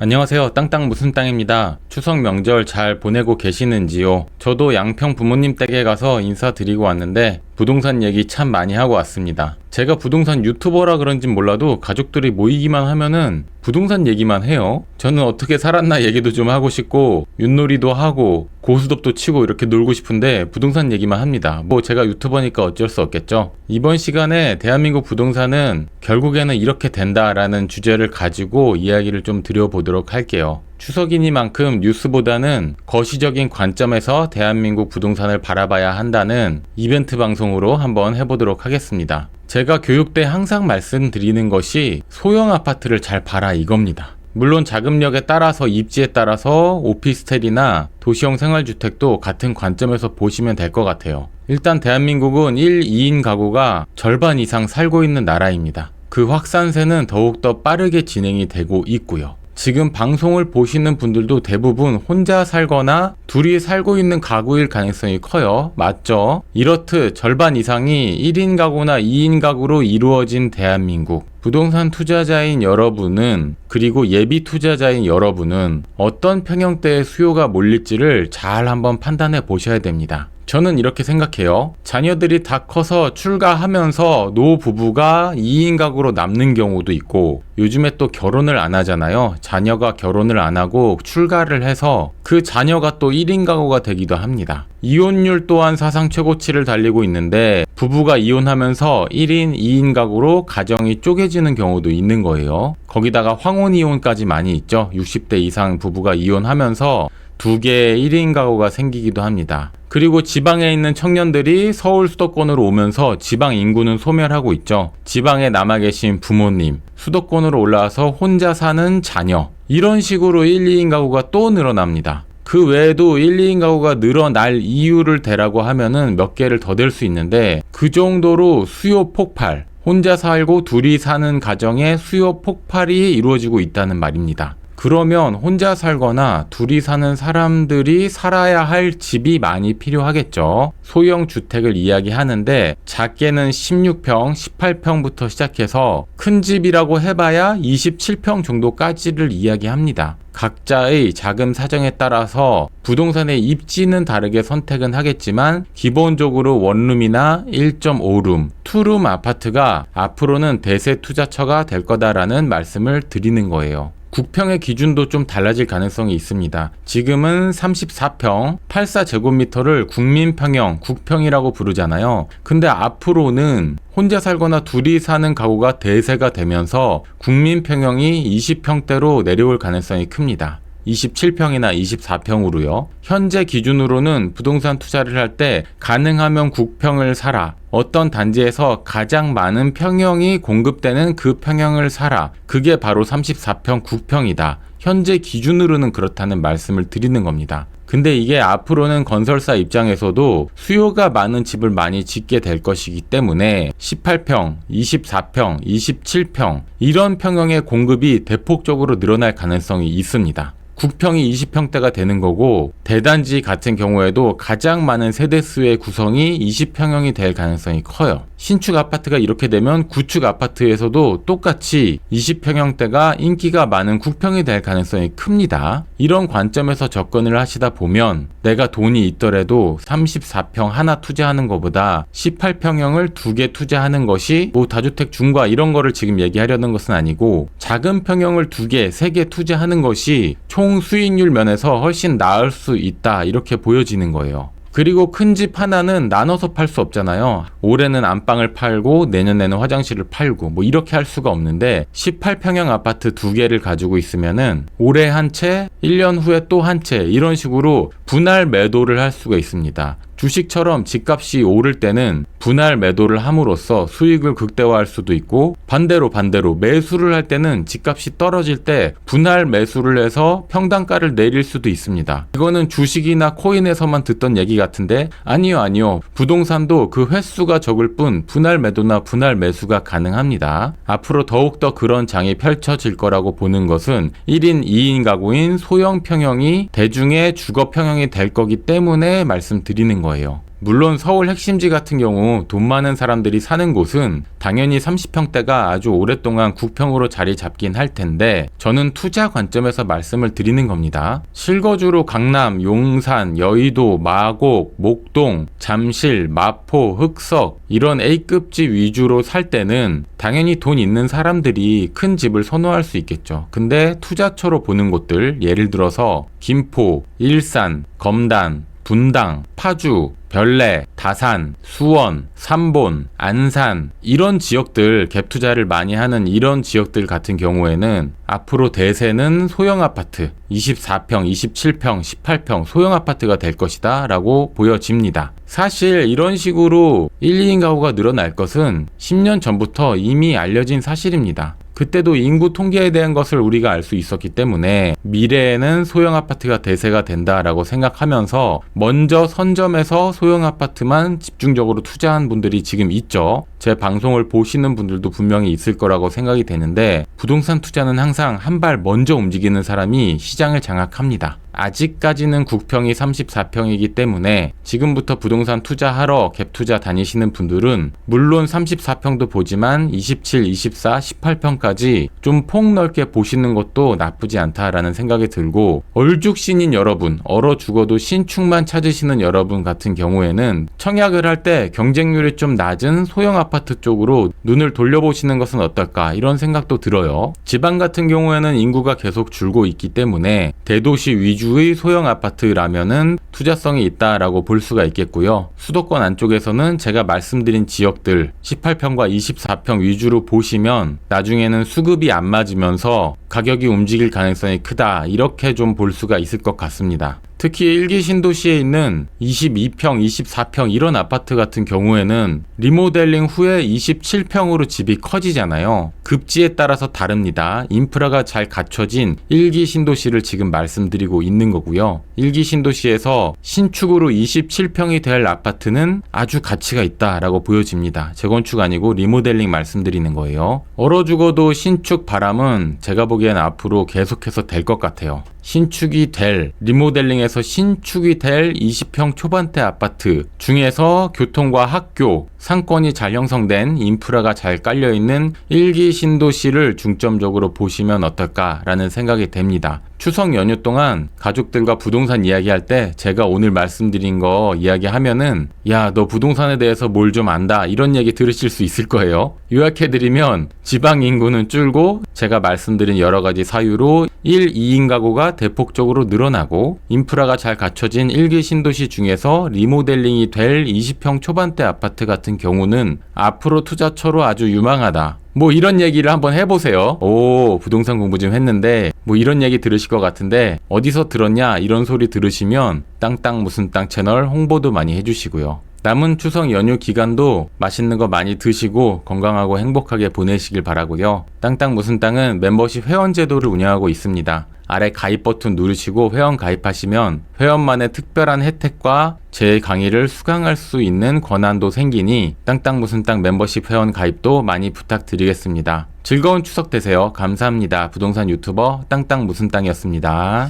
안녕하세요. 땅땅 무슨 땅입니다. 추석 명절 잘 보내고 계시는지요? 저도 양평 부모님 댁에 가서 인사드리고 왔는데 부동산 얘기 참 많이 하고 왔습니다. 제가 부동산 유튜버라 그런진 몰라도 가족들이 모이기만 하면은 부동산 얘기만 해요. 저는 어떻게 살았나 얘기도 좀 하고 싶고 윷놀이도 하고 고스톱도 치고 이렇게 놀고 싶은데 부동산 얘기만 합니다. 뭐 제가 유튜버니까 어쩔 수 없겠죠. 이번 시간에 대한민국 부동산은 결국에는 이렇게 된다라는 주제를 가지고 이야기를 좀 드려보도록 할게요. 추석이니만큼 뉴스보다는 거시적인 관점에서 대한민국 부동산을 바라봐야 한다는 이벤트 방송으로 한번 해보도록 하겠습니다. 제가 교육 때 항상 말씀드리는 것이 소형 아파트를 잘 봐라 이겁니다. 물론 자금력에 따라서 입지에 따라서 오피스텔이나 도시형 생활주택도 같은 관점에서 보시면 될 것 같아요. 일단 대한민국은 1, 2인 가구가 절반 이상 살고 있는 나라입니다. 그 확산세는 더욱더 빠르게 진행이 되고 있고요. 지금 방송을 보시는 분들도 대부분 혼자 살거나 둘이 살고 있는 가구일 가능성이 커요. 맞죠? 이렇듯 절반 이상이 1인 가구나 2인 가구로 이루어진 대한민국. 부동산 투자자인 여러분은 그리고 예비 투자자인 여러분은 어떤 평형대의 수요가 몰릴지를 잘 한번 판단해 보셔야 됩니다. 저는 이렇게 생각해요. 자녀들이 다 커서 출가하면서 노부부가 2인 가구로 남는 경우도 있고 요즘에 또 결혼을 안 하잖아요. 자녀가 결혼을 안 하고 출가를 해서 그 자녀가 또 1인 가구가 되기도 합니다. 이혼율 또한 사상 최고치를 달리고 있는데 부부가 이혼하면서 1인, 2인 가구로 가정이 쪼개지는 경우도 있는 거예요. 거기다가 황혼 이혼까지 많이 있죠. 60대 이상 부부가 이혼하면서 2개의 1인 가구가 생기기도 합니다. 그리고 지방에 있는 청년들이 서울 수도권으로 오면서 지방 인구는 소멸하고 있죠. 지방에 남아 계신 부모님, 수도권으로 올라와서 혼자 사는 자녀, 이런 식으로 1, 2인 가구가 또 늘어납니다. 그 외에도 1, 2인 가구가 늘어날 이유를 대라고 하면은 몇 개를 더 댈 수 있는데 그 정도로 수요 폭발, 혼자 살고 둘이 사는 가정의 수요 폭발이 이루어지고 있다는 말입니다. 그러면 혼자 살거나 둘이 사는 사람들이 살아야 할 집이 많이 필요하겠죠. 소형 주택을 이야기하는데 작게는 16평, 18평부터 시작해서 큰 집이라고 해봐야 27평 정도까지를 이야기합니다. 각자의 자금 사정에 따라서 부동산의 입지는 다르게 선택은 하겠지만 기본적으로 원룸이나 1.5룸, 투룸 아파트가 앞으로는 대세 투자처가 될 거다라는 말씀을 드리는 거예요. 국평의 기준도 좀 달라질 가능성이 있습니다. 지금은 34평, 84제곱미터를 국민평형, 국평이라고 부르잖아요. 근데 앞으로는 혼자 살거나 둘이 사는 가구가 대세가 되면서 국민평형이 20평대로 내려올 가능성이 큽니다. 27평이나 24평으로요. 현재 기준으로는 부동산 투자를 할 때 가능하면 국평을 사라. 어떤 단지에서 가장 많은 평형이 공급되는 그 평형을 사라. 그게 바로 34평 국평이다. 현재 기준으로는 그렇다는 말씀을 드리는 겁니다. 근데 이게 앞으로는 건설사 입장에서도 수요가 많은 집을 많이 짓게 될 것이기 때문에 18평, 24평, 27평 이런 평형의 공급이 대폭적으로 늘어날 가능성이 있습니다. 국평이 20평대가 되는 거고 대단지 같은 경우에도 가장 많은 세대수의 구성이 20평형이 될 가능성이 커요. 신축 아파트가 이렇게 되면 구축 아파트에서도 똑같이 20평형대가 인기가 많은 국평이 될 가능성이 큽니다. 이런 관점에서 접근을 하시다 보면 내가 돈이 있더라도 34평 하나 투자하는 것보다 18평형을 2개 투자하는 것이 뭐 다주택 중과 이런 거를 지금 얘기하려는 것은 아니고 작은 평형을 2개, 3개 투자하는 것이 총 수익률 면에서 훨씬 나을 수 있다 이렇게 보여지는 거예요. 그리고 큰 집 하나는 나눠서 팔 수 없잖아요. 올해는 안방을 팔고 내년에는 화장실을 팔고 뭐 이렇게 할 수가 없는데 18평형 아파트 2개를 가지고 있으면은 올해 한 채, 1년 후에 또 한 채 이런 식으로 분할 매도를 할 수가 있습니다. 주식처럼 집값이 오를 때는 분할 매도를 함으로써 수익을 극대화할 수도 있고 반대로 매수를 할 때는 집값이 떨어질 때 분할 매수를 해서 평당가를 내릴 수도 있습니다. 이거는 주식이나 코인에서만 듣던 얘기 같은데 아니요. 부동산도 그 횟수가 적을 뿐 분할 매도나 분할 매수가 가능합니다. 앞으로 더욱더 그런 장이 펼쳐질 거라고 보는 것은 1인, 2인 가구인 소형 평형이 대중의 주거 평형이 될 거기 때문에 말씀드리는 거예요. 물론 서울 핵심지 같은 경우 돈 많은 사람들이 사는 곳은 당연히 30평대가 아주 오랫동안 국평으로 자리 잡긴 할 텐데 저는 투자 관점에서 말씀을 드리는 겁니다. 실거주로 강남, 용산, 여의도, 마곡, 목동, 잠실, 마포, 흑석 이런 A급 집 위주로 살 때는 당연히 돈 있는 사람들이 큰 집을 선호할 수 있겠죠. 근데 투자처로 보는 곳들, 예를 들어서 김포, 일산, 검단, 분당, 파주, 별내, 다산, 수원, 삼본, 안산 이런 지역들 갭 투자를 많이 하는 이런 지역들 같은 경우에는 앞으로 대세는 소형 아파트 24평, 27평, 18평 소형 아파트가 될 것이다 라고 보여집니다. 사실 이런 식으로 1, 2인 가구가 늘어날 것은 10년 전부터 이미 알려진 사실입니다. 그때도 인구 통계에 대한 것을 우리가 알 수 있었기 때문에 미래에는 소형 아파트가 대세가 된다라고 생각하면서 먼저 선점해서 소형 아파트만 집중적으로 투자한 분들이 지금 있죠. 제 방송을 보시는 분들도 분명히 있을 거라고 생각이 되는데 부동산 투자는 항상 한 발 먼저 움직이는 사람이 시장을 장악합니다. 아직까지는 국평이 34평이기 때문에 지금부터 부동산 투자하러 갭 투자 다니시는 분들은 물론 34평도 보지만 27, 24, 18평까지 좀 폭넓게 보시는 것도 나쁘지 않다라는 생각이 들고 얼죽신인 여러분, 얼어 죽어도 신축만 찾으시는 여러분 같은 경우에는 청약을 할 때 경쟁률이 좀 낮은 소형 아파트 쪽으로 눈을 돌려보시는 것은 어떨까 이런 생각도 들어요. 지방 같은 경우에는 인구가 계속 줄고 있기 때문에 대도시 위주의 소형 아파트라면은 투자성이 있다라고 볼 수가 있겠고요. 수도권 안쪽에서는 제가 말씀드린 지역들 18평과 24평 위주로 보시면 나중에는 수급이 안 맞으면서 가격이 움직일 가능성이 크다 이렇게 좀 볼 수가 있을 것 같습니다. 특히 일기 신도시에 있는 22평, 24평 이런 아파트 같은 경우에는 리모델링 후에 27평으로 집이 커지잖아요. 급지에 따라서 다릅니다. 인프라가 잘 갖춰진 일기 신도시를 지금 말씀드리고 있는 거고요. 일기 신도시에서 신축으로 27평이 될 아파트는 아주 가치가 있다라고 보여집니다. 재건축 아니고 리모델링 말씀드리는 거예요. 얼어 죽어도 신축 바람은 제가 보기엔 앞으로 계속해서 될 것 같아요. 신축이 될, 리모델링에서 신축이 될 20평 초반대 아파트 중에서 교통과 학교, 상권이 잘 형성된 인프라가 잘 깔려있는 일기 신도시를 중점적으로 보시면 어떨까라는 생각이 됩니다. 추석 연휴 동안 가족들과 부동산 이야기할 때 제가 오늘 말씀드린 거 이야기하면은 야, 너 부동산에 대해서 뭘 좀 안다 이런 얘기 들으실 수 있을 거예요. 요약해드리면 지방 인구는 줄고 제가 말씀드린 여러 가지 사유로 1, 2인 가구가 대폭적으로 늘어나고 인프라가 잘 갖춰진 일기 신도시 중에서 리모델링이 될 20평 초반대 아파트 같은 경우는 앞으로 투자처로 아주 유망하다. 뭐 이런 얘기를 한번 해보세요. 오, 부동산 공부 좀 했는데 뭐 이런 얘기 들으실 것 같은데 어디서 들었냐 이런 소리 들으시면 땅땅 무슨 땅 채널 홍보도 많이 해주시고요. 남은 추석 연휴 기간도 맛있는 거 많이 드시고 건강하고 행복하게 보내시길 바라고요. 땅땅 무슨 땅은 멤버십 회원 제도를 운영하고 있습니다. 아래 가입 버튼 누르시고 회원 가입하시면 회원만의 특별한 혜택과 제 강의를 수강할 수 있는 권한도 생기니 땅땅 무슨 땅 멤버십 회원 가입도 많이 부탁드리겠습니다. 즐거운 추석 되세요. 감사합니다. 부동산 유튜버 땅땅 무슨 땅이었습니다.